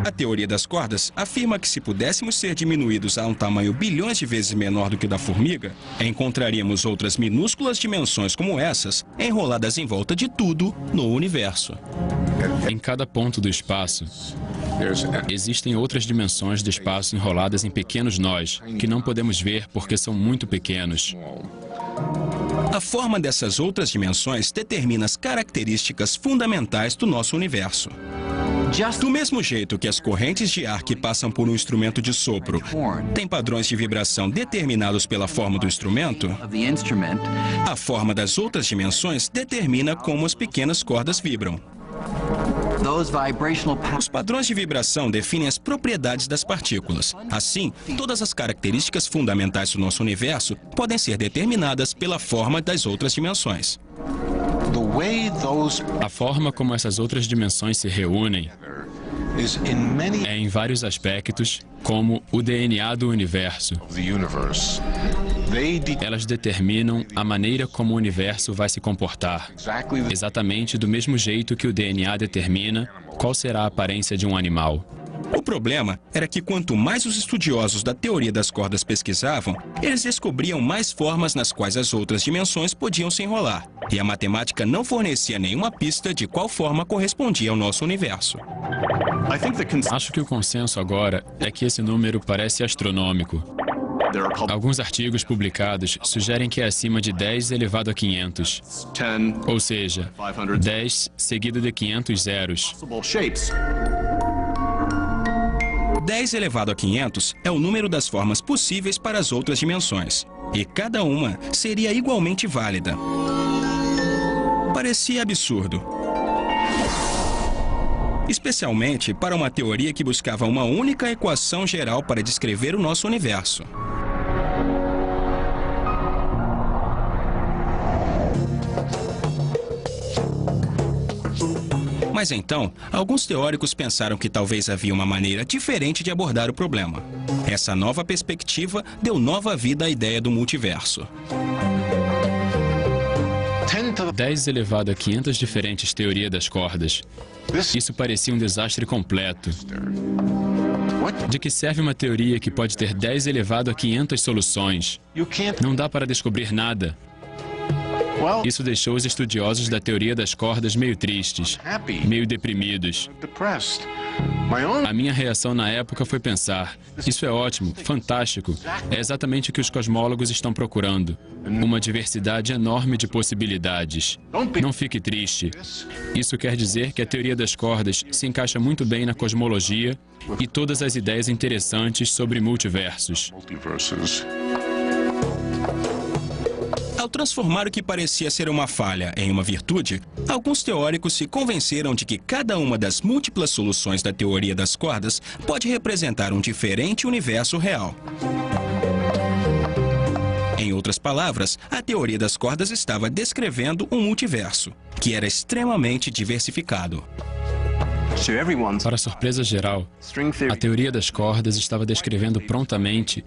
A teoria das cordas afirma que se pudéssemos ser diminuídos a um tamanho bilhões de vezes menor do que o da formiga, encontraríamos outras minúsculas dimensões como essas enroladas em volta de tudo no universo. Em cada ponto do espaço, existem outras dimensões do espaço enroladas em pequenos nós, que não podemos ver porque são muito pequenos. A forma dessas outras dimensões determina as características fundamentais do nosso universo. Do mesmo jeito que as correntes de ar que passam por um instrumento de sopro têm padrões de vibração determinados pela forma do instrumento, a forma das outras dimensões determina como as pequenas cordas vibram. Os padrões de vibração definem as propriedades das partículas. Assim, todas as características fundamentais do nosso universo podem ser determinadas pela forma das outras dimensões. A forma como essas outras dimensões se reúnem é em vários aspectos, como o DNA do universo. Elas determinam a maneira como o universo vai se comportar, exatamente do mesmo jeito que o DNA determina qual será a aparência de um animal. O problema era que quanto mais os estudiosos da teoria das cordas pesquisavam, eles descobriam mais formas nas quais as outras dimensões podiam se enrolar, e a matemática não fornecia nenhuma pista de qual forma correspondia ao nosso universo. Acho que o consenso agora é que esse número parece astronômico. Alguns artigos publicados sugerem que é acima de 10 elevado a 500, ou seja, 10 seguido de 500 zeros. 10 elevado a 500 é o número das formas possíveis para as outras dimensões, e cada uma seria igualmente válida. Parecia absurdo. Especialmente para uma teoria que buscava uma única equação geral para descrever o nosso universo. Mas então, alguns teóricos pensaram que talvez havia uma maneira diferente de abordar o problema. Essa nova perspectiva deu nova vida à ideia do multiverso. 10 elevado a 500 diferentes teorias das cordas. Isso parecia um desastre completo. De que serve uma teoria que pode ter 10 elevado a 500 soluções? Não dá para descobrir nada. Isso deixou os estudiosos da teoria das cordas meio tristes, meio deprimidos. A minha reação na época foi pensar, isso é ótimo, fantástico, é exatamente o que os cosmólogos estão procurando. Uma diversidade enorme de possibilidades. Não fique triste. Isso quer dizer que a teoria das cordas se encaixa muito bem na cosmologia e todas as ideias interessantes sobre multiversos. Ao transformar o que parecia ser uma falha em uma virtude, alguns teóricos se convenceram de que cada uma das múltiplas soluções da teoria das cordas pode representar um diferente universo real. Em outras palavras, a teoria das cordas estava descrevendo um multiverso, que era extremamente diversificado. Para surpresa geral, a teoria das cordas estava descrevendo prontamente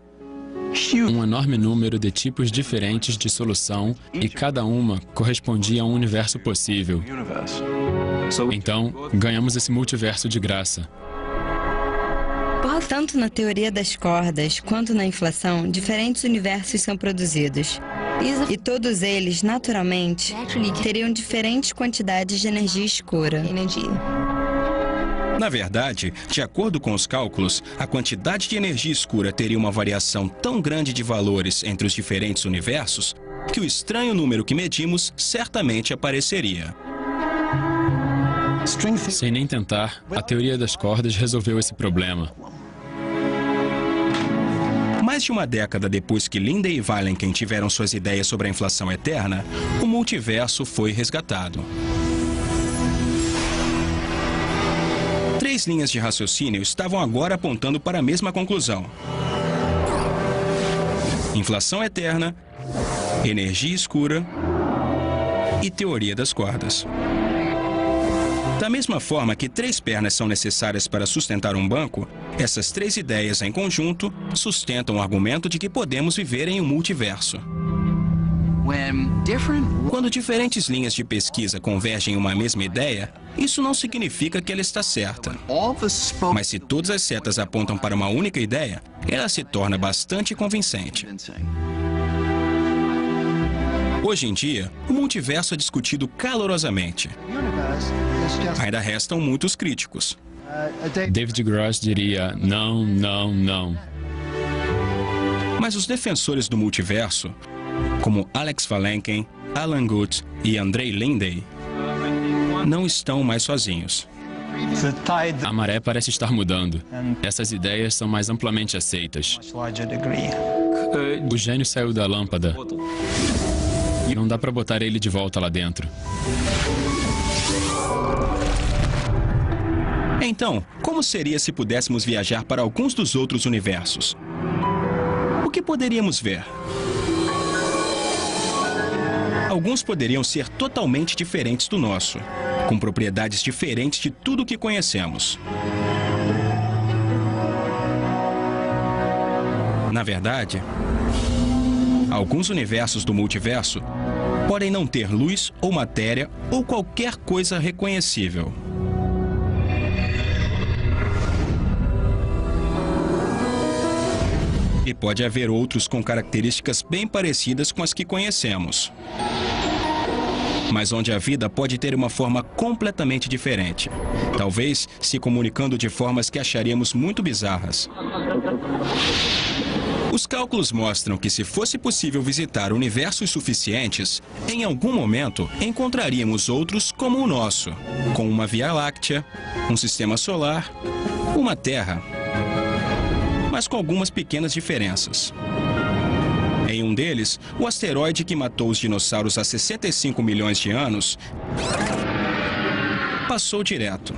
um enorme número de tipos diferentes de solução e cada uma correspondia a um universo possível. Então, ganhamos esse multiverso de graça. Tanto na teoria das cordas quanto na inflação, diferentes universos são produzidos. E todos eles, naturalmente, teriam diferentes quantidades de energia escura. Na verdade, de acordo com os cálculos, a quantidade de energia escura teria uma variação tão grande de valores entre os diferentes universos que o estranho número que medimos certamente apareceria. Sem nem tentar, a teoria das cordas resolveu esse problema. Mais de uma década depois que Lindy e Vilenkin tiveram suas ideias sobre a inflação eterna, o multiverso foi resgatado. 3 linhas de raciocínio estavam agora apontando para a mesma conclusão. Inflação eterna, energia escura e teoria das cordas. Da mesma forma que 3 pernas são necessárias para sustentar um banco, essas 3 ideias em conjunto sustentam o argumento de que podemos viver em um multiverso. Quando diferentes linhas de pesquisa convergem em uma mesma ideia, isso não significa que ela está certa. Mas se todas as setas apontam para uma única ideia, ela se torna bastante convincente. Hoje em dia, o multiverso é discutido calorosamente. Ainda restam muitos críticos. David Gross diria não, não, não. Mas os defensores do multiverso, como Alex Valenken, Alan Guth e Andrei Lindey, não estão mais sozinhos. A maré parece estar mudando. Essas ideias são mais amplamente aceitas. O gênio saiu da lâmpada. Não dá para botar ele de volta lá dentro. Então, como seria se pudéssemos viajar para alguns dos outros universos? O que poderíamos ver? Alguns poderiam ser totalmente diferentes do nosso, com propriedades diferentes de tudo o que conhecemos. Na verdade, alguns universos do multiverso podem não ter luz ou matéria ou qualquer coisa reconhecível. E pode haver outros com características bem parecidas com as que conhecemos, mas onde a vida pode ter uma forma completamente diferente, talvez se comunicando de formas que acharíamos muito bizarras. Os cálculos mostram que se fosse possível visitar universos suficientes, em algum momento encontraríamos outros como o nosso, com uma Via Láctea, um sistema solar, uma Terra, mas com algumas pequenas diferenças. Em um deles, o asteroide que matou os dinossauros há 65 milhões de anos passou direto.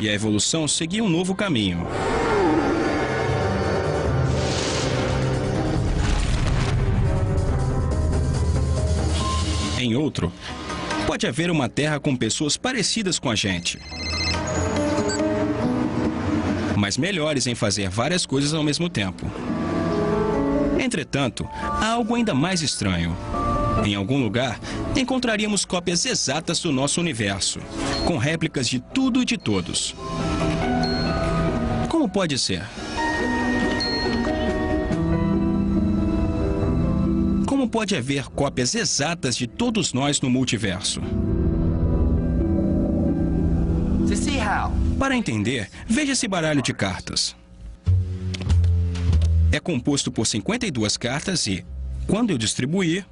E a evolução seguiu um novo caminho. Em outro, pode haver uma Terra com pessoas parecidas com a gente, mas melhores em fazer várias coisas ao mesmo tempo. Entretanto, há algo ainda mais estranho. Em algum lugar, encontraríamos cópias exatas do nosso universo, com réplicas de tudo e de todos. Como pode ser? Como pode haver cópias exatas de todos nós no multiverso? Para entender, veja esse baralho de cartas. É composto por 52 cartas e, quando eu distribuir,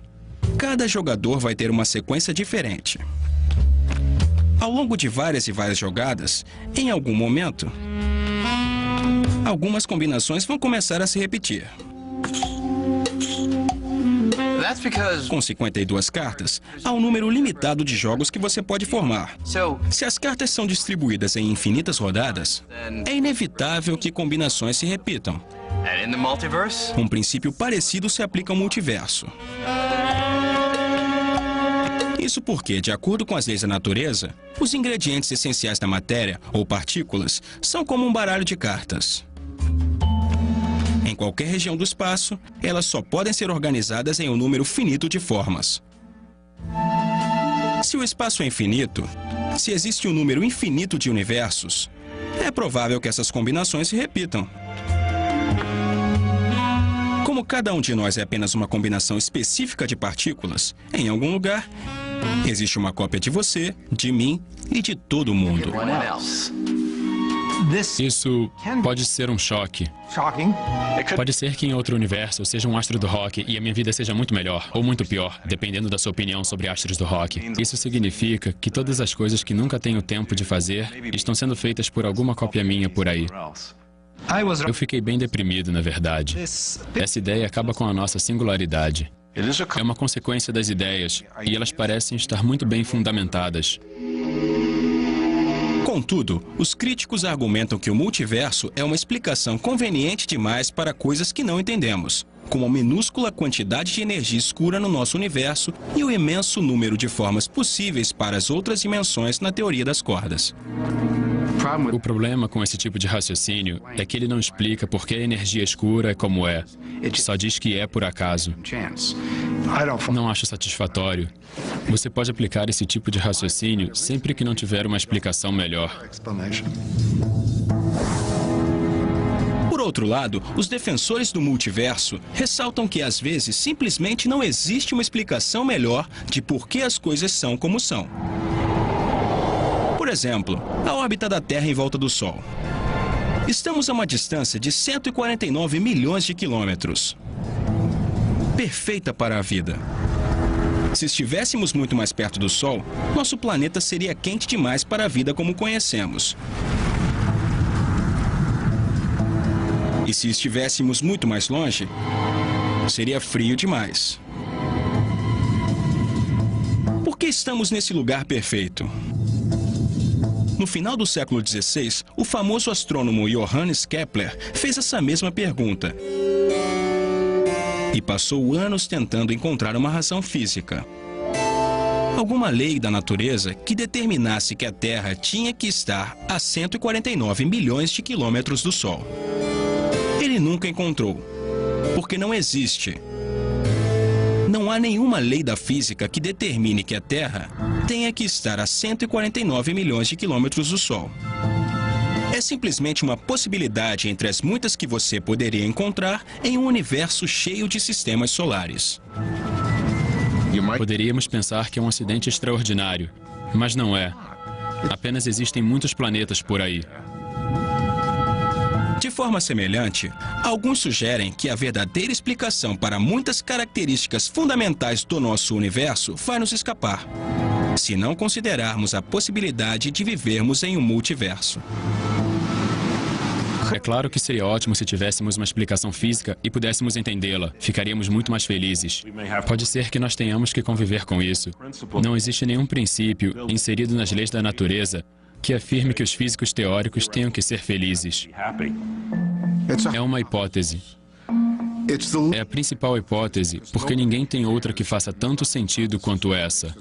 cada jogador vai ter uma sequência diferente. Ao longo de várias e várias jogadas, em algum momento, algumas combinações vão começar a se repetir. Com 52 cartas, há um número limitado de jogos que você pode formar. Se as cartas são distribuídas em infinitas rodadas, é inevitável que combinações se repitam. Um princípio parecido se aplica ao multiverso. Isso porque, de acordo com as leis da natureza, os ingredientes essenciais da matéria, ou partículas, são como um baralho de cartas. Em qualquer região do espaço, elas só podem ser organizadas em um número finito de formas. Se o espaço é infinito, se existe um número infinito de universos, é provável que essas combinações se repitam. Como cada um de nós é apenas uma combinação específica de partículas, em algum lugar, existe uma cópia de você, de mim e de todo mundo. Isso pode ser um choque. Pode ser que em outro universo eu seja um astro do rock e a minha vida seja muito melhor, ou muito pior, dependendo da sua opinião sobre astros do rock. Isso significa que todas as coisas que nunca tenho tempo de fazer estão sendo feitas por alguma cópia minha por aí. Eu fiquei bem deprimido, na verdade. Essa ideia acaba com a nossa singularidade. É uma consequência das ideias, e elas parecem estar muito bem fundamentadas. Contudo, os críticos argumentam que o multiverso é uma explicação conveniente demais para coisas que não entendemos, como a minúscula quantidade de energia escura no nosso universo e o imenso número de formas possíveis para as outras dimensões na teoria das cordas. O problema com esse tipo de raciocínio é que ele não explica por que a energia escura é como é. Só diz que é por acaso. Não acho satisfatório. Você pode aplicar esse tipo de raciocínio sempre que não tiver uma explicação melhor. Por outro lado, os defensores do multiverso ressaltam que às vezes simplesmente não existe uma explicação melhor de por que as coisas são como são. Por exemplo, a órbita da Terra em volta do Sol. Estamos a uma distância de 149 milhões de quilômetros. Perfeita para a vida. Se estivéssemos muito mais perto do Sol, nosso planeta seria quente demais para a vida como conhecemos. E se estivéssemos muito mais longe, seria frio demais. Por que estamos nesse lugar perfeito? No final do século XVI, o famoso astrônomo Johannes Kepler fez essa mesma pergunta. E passou anos tentando encontrar uma razão física. Alguma lei da natureza que determinasse que a Terra tinha que estar a 149 milhões de quilômetros do Sol. Ele nunca encontrou, porque não existe. Não há nenhuma lei da física que determine que a Terra tenha que estar a 149 milhões de quilômetros do Sol. É simplesmente uma possibilidade entre as muitas que você poderia encontrar em um universo cheio de sistemas solares. Poderíamos pensar que é um acidente extraordinário, mas não é. Apenas existem muitos planetas por aí. De forma semelhante, alguns sugerem que a verdadeira explicação para muitas características fundamentais do nosso universo vai nos escapar, se não considerarmos a possibilidade de vivermos em um multiverso. É claro que seria ótimo se tivéssemos uma explicação física e pudéssemos entendê-la. Ficaríamos muito mais felizes. Pode ser que nós tenhamos que conviver com isso. Não existe nenhum princípio inserido nas leis da natureza que afirme que os físicos teóricos tenham que ser felizes. É uma hipótese. É a principal hipótese, porque ninguém tem outra que faça tanto sentido quanto essa.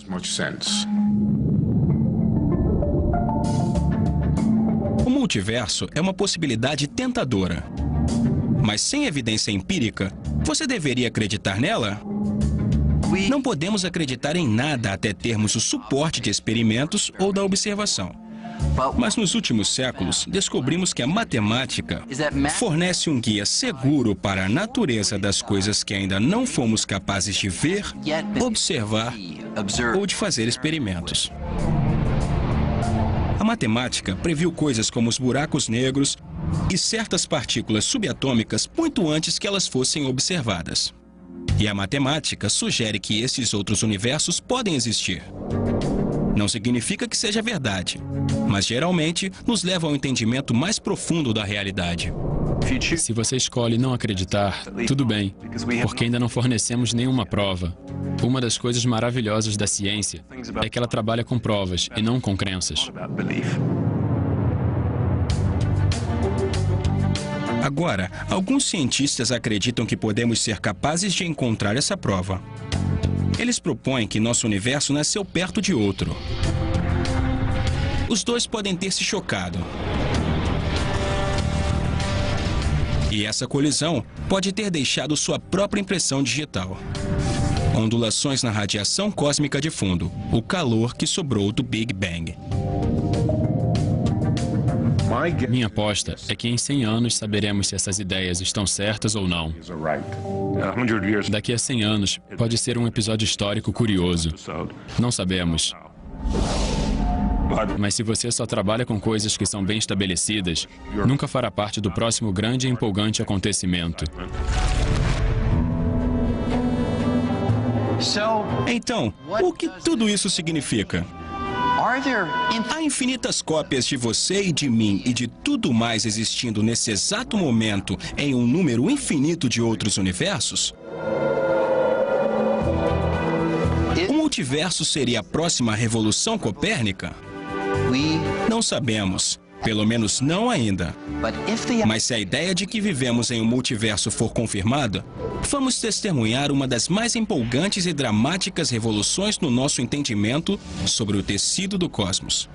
O multiverso é uma possibilidade tentadora. Mas sem evidência empírica, você deveria acreditar nela? Não podemos acreditar em nada até termos o suporte de experimentos ou da observação. Mas nos últimos séculos, descobrimos que a matemática fornece um guia seguro para a natureza das coisas que ainda não fomos capazes de ver, observar ou de fazer experimentos. A matemática previu coisas como os buracos negros e certas partículas subatômicas muito antes que elas fossem observadas. E a matemática sugere que esses outros universos podem existir. Não significa que seja verdade, mas geralmente nos leva ao entendimento mais profundo da realidade. Se você escolhe não acreditar, tudo bem, porque ainda não fornecemos nenhuma prova. Uma das coisas maravilhosas da ciência é que ela trabalha com provas e não com crenças. Agora, alguns cientistas acreditam que podemos ser capazes de encontrar essa prova. Eles propõem que nosso universo nasceu perto de outro. Os dois podem ter se chocado. E essa colisão pode ter deixado sua própria impressão digital. Ondulações na radiação cósmica de fundo, o calor que sobrou do Big Bang. Minha aposta é que em 100 anos saberemos se essas ideias estão certas ou não. Daqui a 100 anos pode ser um episódio histórico curioso. Não sabemos. Mas se você só trabalha com coisas que são bem estabelecidas, nunca fará parte do próximo grande e empolgante acontecimento. Então, o que tudo isso significa? Há infinitas cópias de você e de mim e de tudo mais existindo nesse exato momento em um número infinito de outros universos? O multiverso seria a próxima revolução copérnica? Não sabemos. Pelo menos não ainda. Mas se a ideia de que vivemos em um multiverso for confirmada, vamos testemunhar uma das mais empolgantes e dramáticas revoluções no nosso entendimento sobre o tecido do cosmos.